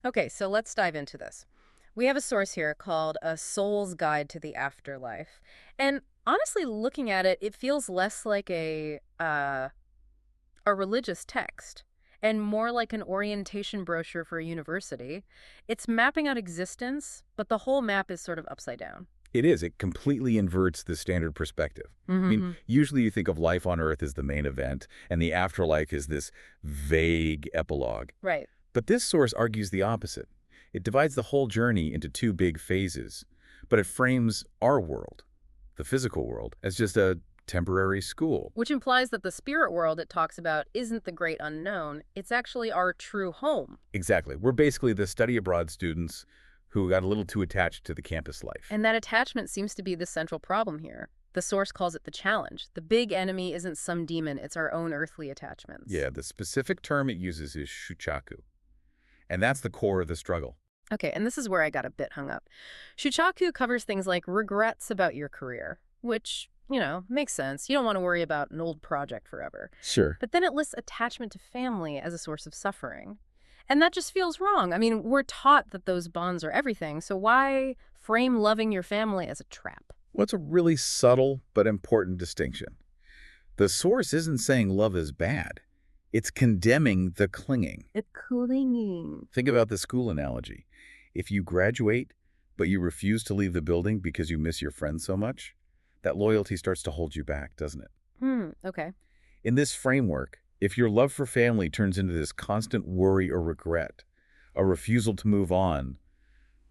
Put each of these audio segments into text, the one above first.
Okay, so let's dive into this. We have a source here called A Soul's Guide to the Afterlife. And honestly, looking at it, it feels less like a religious text and more like an orientation brochure for a university. It's mapping out existence, but the whole map is sort of upside down. It is. It completely inverts the standard perspective. I mean, Mm-hmm. usually you think of life on Earth as the main event, and the afterlife is this vague epilogue. Right. But this source argues the opposite. It divides the whole journey into two big phases, but it frames our world, the physical world, as just a temporary school. Which implies that the spirit world it talks about isn't the great unknown. It's actually our true home. Exactly. We're basically the study abroad students who got a little too attached to the campus life. And that attachment seems to be the central problem here. The source calls it the challenge. The big enemy isn't some demon, it's our own earthly attachments. Yeah, the specific term it uses is shuchaku, and that's the core of the struggle. Okay, and this is where I got a bit hung up. Shuchaku covers things like regrets about your career, which, makes sense. You don't want to worry about an old project forever. Sure. But then it lists attachment to family as a source of suffering. And that just feels wrong. I mean, we're taught that those bonds are everything, so why frame loving your family as a trap? What's a really subtle but important distinction? The source isn't saying love is bad. It's condemning the clinging. The clinging. Think about the school analogy. If you graduate, but you refuse to leave the building because you miss your friends so much, that loyalty starts to hold you back, doesn't it? Okay. In this framework, if your love for family turns into this constant worry or regret, a refusal to move on,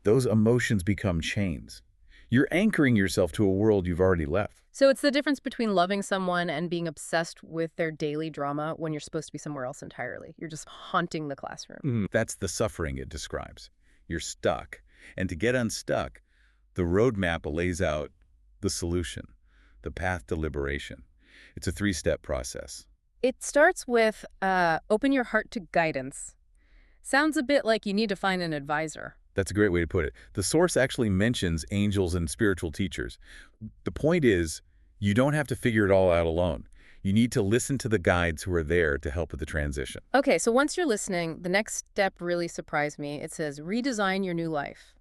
those emotions become chains. You're anchoring yourself to a world you've already left. So it's the difference between loving someone and being obsessed with their daily drama when you're supposed to be somewhere else entirely. You're just haunting the classroom. That's the suffering it describes. You're stuck. And to get unstuck, the roadmap lays out the solution, the path to liberation. It's a three-step process. It starts with open your heart to guidance. Sounds a bit like you need to find an advisor. That's a great way to put it. The source actually mentions angels and spiritual teachers. The point is, you don't have to figure it all out alone. You need to listen to the guides who are there to help with the transition. Okay, so once you're listening, the next step really surprised me. It says redesign your new life.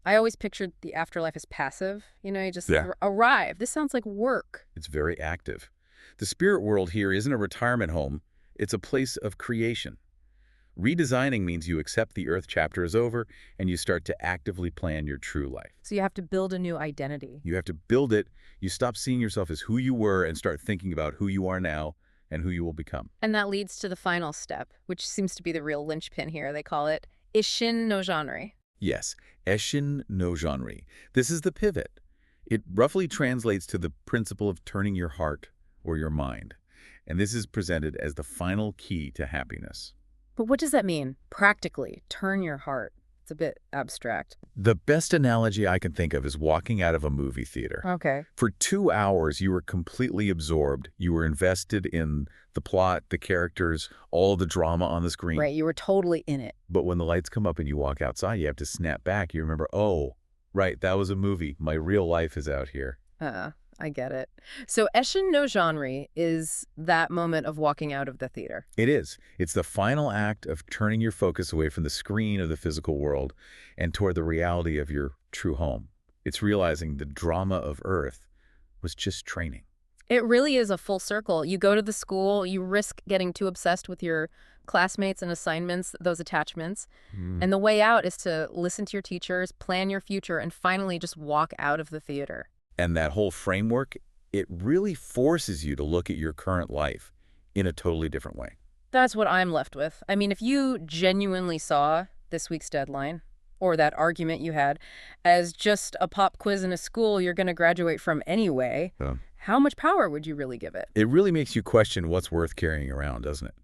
I always pictured the afterlife as passive. You just arrive. This sounds like work. It's very active. The spirit world here isn't a retirement home. It's a place of creation. Redesigning means you accept the Earth chapter is over and you start to actively plan your true life. So you have to build a new identity. You have to build it. You stop seeing yourself as who you were and start thinking about who you are now and who you will become. And that leads to the final step, which seems to be the real linchpin here. They call it Ishin no Janri. Yes, Eshin no Janri. This is the pivot. It roughly translates to the principle of turning your heart or your mind. And this is presented as the final key to happiness. But what does that mean? Practically, turn your heart. It's a bit abstract. The best analogy I can think of is walking out of a movie theater. Okay. For 2 hours, you were completely absorbed. You were invested in the plot, the characters, all the drama on the screen. Right, you were totally in it. But when the lights come up and you walk outside, you have to snap back. You remember, oh, right, that was a movie. My real life is out here. I get it. So Eshin no Janri is that moment of walking out of the theater. It is. It's the final act of turning your focus away from the screen of the physical world and toward the reality of your true home. It's realizing the drama of Earth was just training. It really is a full circle. You go to the school, you risk getting too obsessed with your classmates and assignments, those attachments. And the way out is to listen to your teachers, plan your future, and finally just walk out of the theater. And that whole framework, it really forces you to look at your current life in a totally different way. That's what I'm left with. I mean, if you genuinely saw this week's deadline or that argument you had as just a pop quiz in a school you're going to graduate from anyway, Yeah. how much power would you really give it? It really makes you question what's worth carrying around, doesn't it?